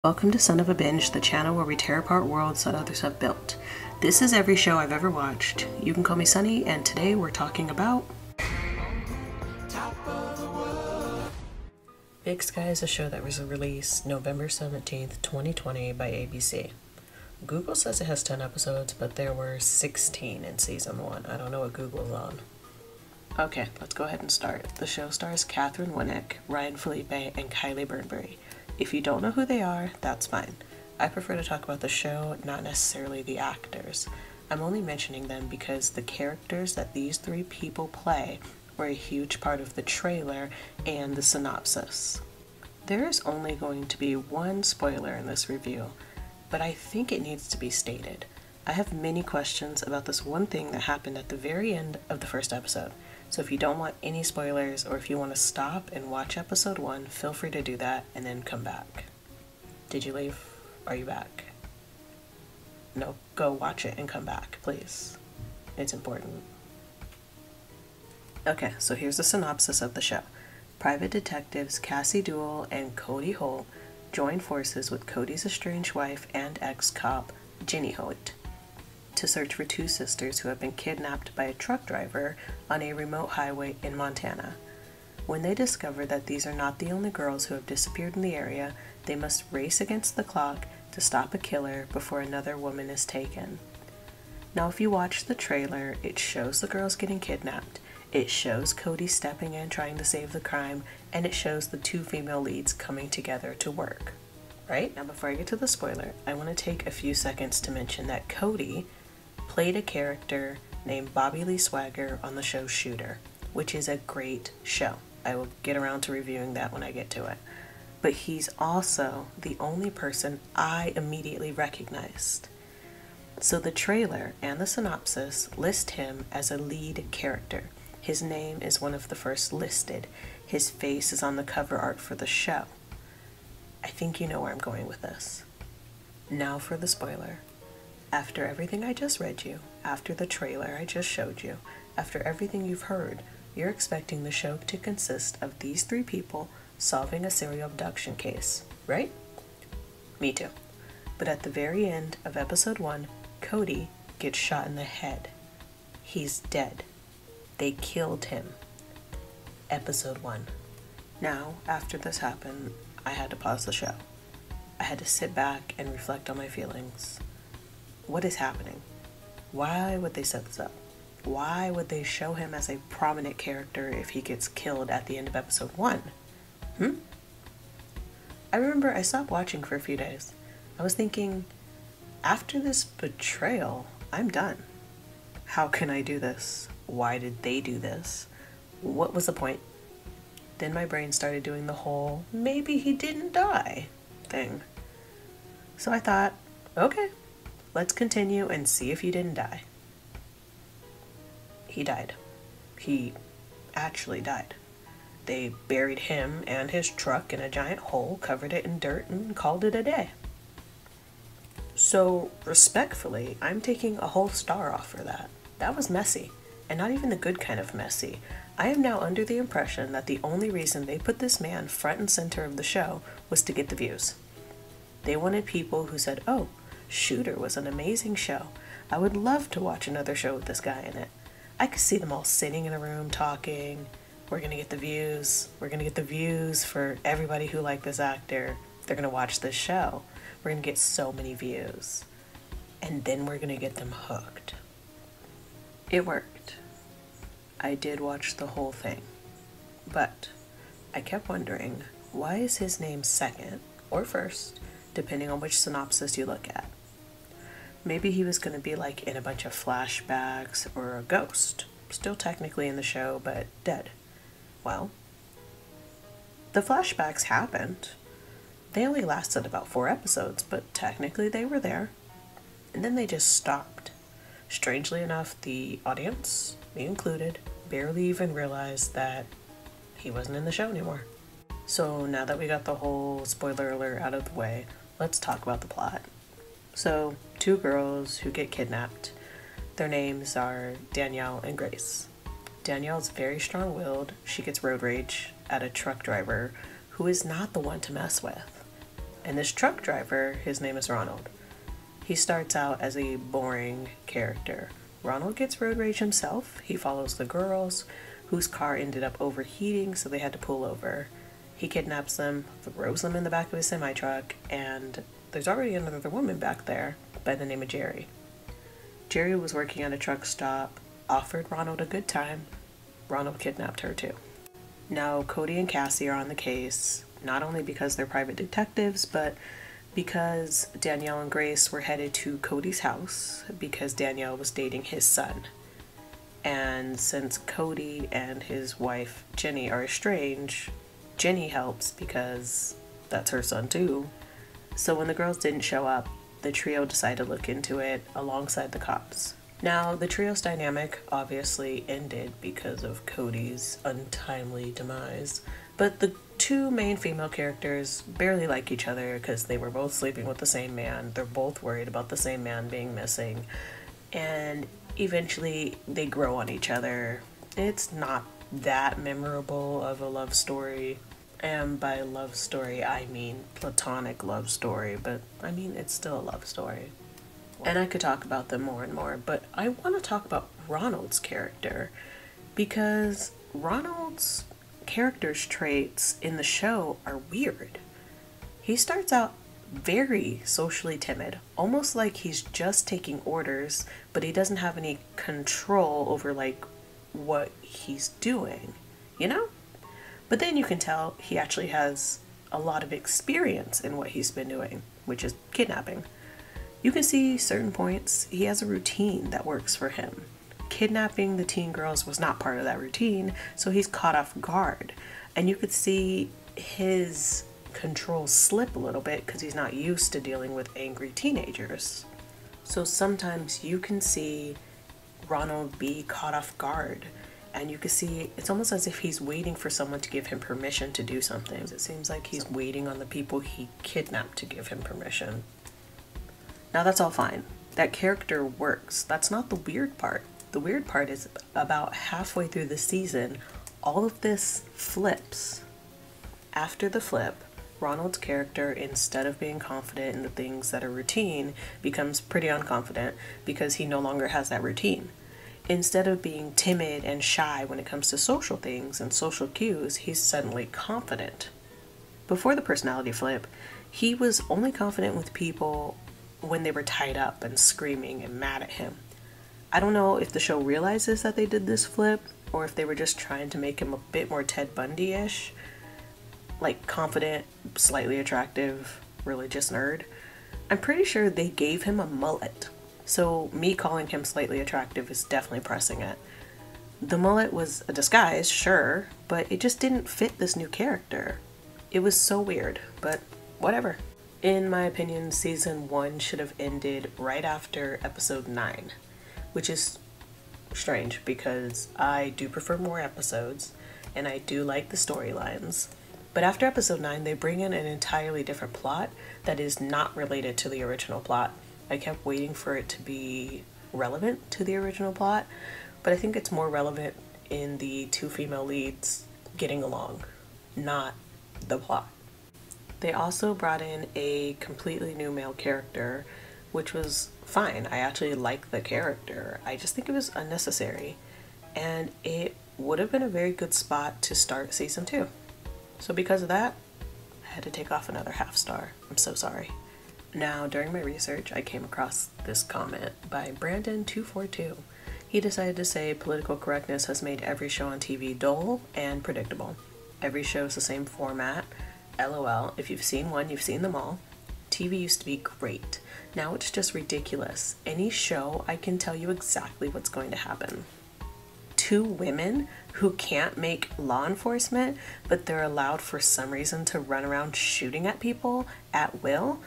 Welcome to Son of a Binge, the channel where we tear apart worlds that others have built. This is every show I've ever watched. You can call me Sunny, and today we're talking about Big Sky is a show that was released November 17th, 2020 by ABC. Google says it has 10 episodes, but there were 16 in season 1. I don't know what Google's on. Okay, let's go ahead and start. The show stars Catherine Winnick, Ryan Felipe, and Kylie Burnbury. If you don't know who they are, that's fine. I prefer to talk about the show, not necessarily the actors. I'm only mentioning them because the characters that these three people play were a huge part of the trailer and the synopsis. There is only going to be one spoiler in this review, but I think it needs to be stated. I have many questions about this one thing that happened at the very end of the first episode. So if you don't want any spoilers, or if you want to stop and watch episode 1, feel free to do that and then come back. Did you leave? Are you back? No, go watch it and come back, please. It's important. Okay, so here's the synopsis of the show. Private detectives Cassie Duell and Cody Holt join forces with Cody's estranged wife and ex-cop, Jenny Holt, to search for two sisters who have been kidnapped by a truck driver on a remote highway in Montana. When they discover that these are not the only girls who have disappeared in the area, they must race against the clock to stop a killer before another woman is taken. Now, if you watch the trailer, it shows the girls getting kidnapped, it shows Cody stepping in trying to save the crime, and it shows the two female leads coming together to work. Right? Now, before I get to the spoiler, I want to take a few seconds to mention that Cody played a character named Bobby Lee Swagger on the show Shooter, which is a great show. I will get around to reviewing that when I get to it. But he's also the only person I immediately recognized. So the trailer and the synopsis list him as a lead character. His name is one of the first listed. His face is on the cover art for the show. I think you know where I'm going with this. Now for the spoiler. After everything I just read you, after the trailer I just showed you, after everything you've heard, you're expecting the show to consist of these three people solving a serial abduction case, right? Me too. But at the very end of episode 1, Cody gets shot in the head. He's dead. They killed him. Episode 1. Now, after this happened, I had to pause the show. I had to sit back and reflect on my feelings. What is happening? Why would they set this up? Why would they show him as a prominent character if he gets killed at the end of episode 1? I remember I stopped watching for a few days. I was thinking, after this betrayal, I'm done. How can I do this? Why did they do this? What was the point? Then my brain started doing the whole, maybe he didn't die thing. So I thought, okay, let's continue and see if he didn't die. He died. He actually died. They buried him and his truck in a giant hole, covered it in dirt, and called it a day. So, respectfully, I'm taking a whole star off for that. That was messy, and not even the good kind of messy. I am now under the impression that the only reason they put this man front and center of the show was to get the views. They wanted people who said, oh, Shooter was an amazing show. I would love to watch another show with this guy in it. I could see them all sitting in a room talking. We're going to get the views. We're going to get the views for everybody who liked this actor. They're going to watch this show. We're going to get so many views. And then we're going to get them hooked. It worked. I did watch the whole thing. But I kept wondering, why is his name second or first, depending on which synopsis you look at? Maybe he was going to be like in a bunch of flashbacks or a ghost, still technically in the show, but dead. Well, the flashbacks happened. They only lasted about 4 episodes, but technically they were there. And then they just stopped. Strangely enough, the audience, me included, barely even realized that he wasn't in the show anymore. So now that we got the whole spoiler alert out of the way, let's talk about the plot. So, 2 girls who get kidnapped. Their names are Danielle and Grace. Danielle's very strong-willed. She gets road rage at a truck driver who is not the one to mess with. And this truck driver, his name is Ronald. He starts out as a boring character. Ronald gets road rage himself. He follows the girls, whose car ended up overheating, so they had to pull over. He kidnaps them, throws them in the back of his semi-truck, and there's already another woman back there by the name of Jerry. Jerry was working at a truck stop, offered Ronald a good time. Ronald kidnapped her too. Now, Cody and Cassie are on the case, not only because they're private detectives, but because Danielle and Grace were headed to Cody's house because Danielle was dating his son. And since Cody and his wife Jenny are estranged, Jenny helps because that's her son too. So when the girls didn't show up, the trio decided to look into it alongside the cops. Now, the trio's dynamic obviously ended because of Cody's untimely demise, but the two main female characters barely like each other because they were both sleeping with the same man. They're both worried about the same man being missing, and eventually they grow on each other. It's not that memorable of a love story, and by love story I mean platonic love story, but I mean it's still a love story. And I could talk about them more and more, but I want to talk about Ronald's character because Ronald's character's traits in the show are weird. He starts out very socially timid, almost like he's just taking orders, but he doesn't have any control over like what he's doing, you know? But then you can tell he actually has a lot of experience in what he's been doing, which is kidnapping. You can see certain points he has a routine that works for him. Kidnapping the teen girls was not part of that routine, so he's caught off guard. And you could see his control slip a little bit because he's not used to dealing with angry teenagers. So sometimes you can see Ronald be caught off guard, and you can see it's almost as if he's waiting for someone to give him permission to do something. It seems like he's waiting on the people he kidnapped to give him permission. Now that's all fine. That character works. That's not the weird part. The weird part is about halfway through the season, all of this flips. After the flip, Ronald's character, instead of being confident in the things that are routine, becomes pretty unconfident because he no longer has that routine. Instead of being timid and shy when it comes to social things and social cues, he's suddenly confident. Before the personality flip, he was only confident with people when they were tied up and screaming and mad at him. I don't know if the show realizes that they did this flip or if they were just trying to make him a bit more Ted Bundy-ish, like confident, slightly attractive, religious nerd. I'm pretty sure they gave him a mullet, so me calling him slightly attractive is definitely pressing it. The mullet was a disguise, sure, but it just didn't fit this new character. It was so weird, but whatever. In my opinion, season 1 should have ended right after episode 9, which is strange because I do prefer more episodes and I do like the storylines. But after episode 9, they bring in an entirely different plot that is not related to the original plot. I kept waiting for it to be relevant to the original plot, but I think it's more relevant in the two female leads getting along, not the plot. They also brought in a completely new male character, which was fine. I actually like the character. I just think it was unnecessary, and it would have been a very good spot to start season 2. So because of that, I had to take off another half star. I'm so sorry. Now, during my research, I came across this comment by Brandon242. He decided to say political correctness has made every show on TV dull and predictable. Every show is the same format. LOL, if you've seen one, you've seen them all. TV used to be great. Now it's just ridiculous. Any show, I can tell you exactly what's going to happen. 2 women who can't make law enforcement, but they're allowed for some reason to run around shooting at people at will?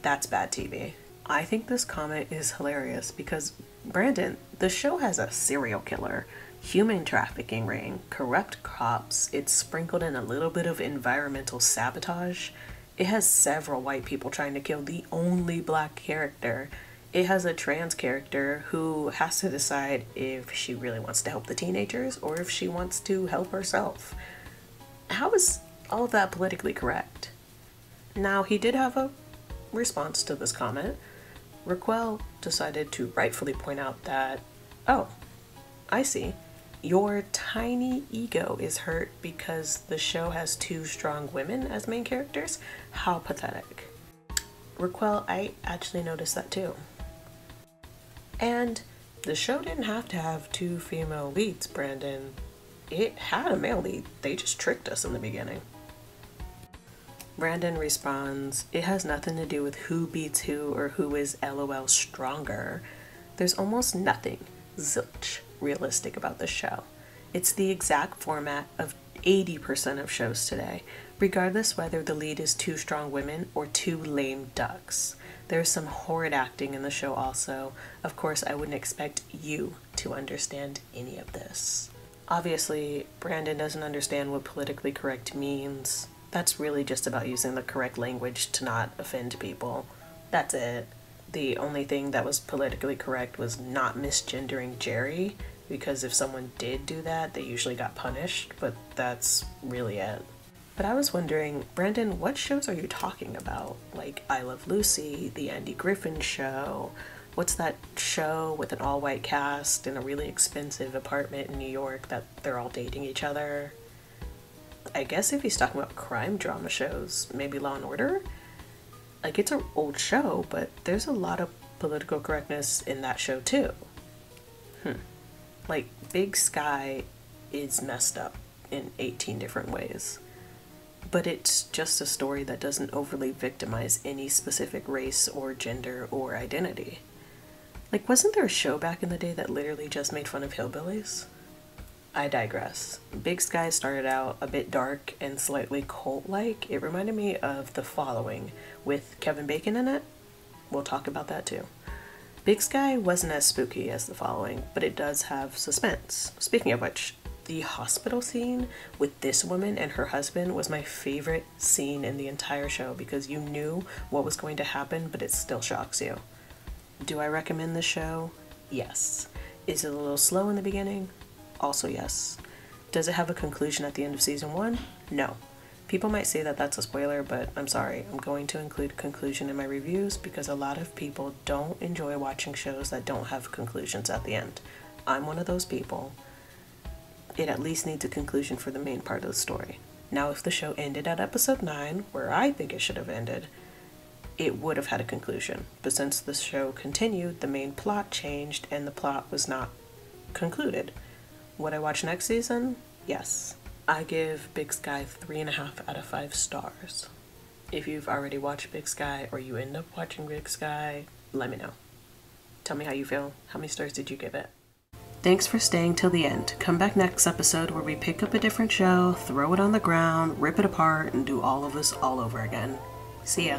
That's bad TV. I think this comment is hilarious because, Brandon, the show has a serial killer, human trafficking ring, corrupt cops, it's sprinkled in a little bit of environmental sabotage. It has several white people trying to kill the only black character. It has a trans character who has to decide if she really wants to help the teenagers or if she wants to help herself. How is all of that politically correct? Now, he did have a response to this comment. Raquel decided to rightfully point out that, oh, I see. Your tiny ego is hurt because the show has two strong women as main characters? How pathetic. Raquel, I actually noticed that too. And the show didn't have to have two female leads, Brandon. It had a male lead. They just tricked us in the beginning. Brandon responds, it has nothing to do with who beats who or who is LOL stronger. There's almost nothing, zilch, realistic about this show. It's the exact format of 80% of shows today, regardless whether the lead is two strong women or two lame ducks. There's some horrid acting in the show also. Of course, I wouldn't expect you to understand any of this. Obviously, Brandon doesn't understand what politically correct means. That's really just about using the correct language to not offend people. That's it. The only thing that was politically correct was not misgendering Jerry, because if someone did do that, they usually got punished, but that's really it. But I was wondering, Brandon, what shows are you talking about? Like I Love Lucy, The Andy Griffin Show, what's that show with an all-white cast in a really expensive apartment in New York that they're all dating each other? I guess if he's talking about crime drama shows, maybe Law & Order? Like, it's an old show, but there's a lot of political correctness in that show too. Like, Big Sky is messed up in 18 different ways. But it's just a story that doesn't overly victimize any specific race or gender or identity. Like, wasn't there a show back in the day that literally just made fun of hillbillies? I digress. Big Sky started out a bit dark and slightly cult-like. It reminded me of The Following with Kevin Bacon in it. We'll talk about that too. Big Sky wasn't as spooky as The Following, but it does have suspense. Speaking of which, the hospital scene with this woman and her husband was my favorite scene in the entire show because you knew what was going to happen, but it still shocks you. Do I recommend this show? Yes. Is it a little slow in the beginning? Also yes. Does it have a conclusion at the end of season 1? No. People might say that that's a spoiler, but I'm sorry. I'm going to include conclusion in my reviews because a lot of people don't enjoy watching shows that don't have conclusions at the end. I'm one of those people. It at least needs a conclusion for the main part of the story. Now, if the show ended at episode 9, where I think it should have ended, it would have had a conclusion. But since the show continued, the main plot changed and the plot was not concluded. Would I watch next season? Yes. I give Big Sky 3.5 out of 5 stars. If you've already watched Big Sky or you end up watching Big Sky, let me know. Tell me how you feel. How many stars did you give it? Thanks for staying till the end. Come back next episode where we pick up a different show, throw it on the ground, rip it apart, and do all of this all over again. See ya.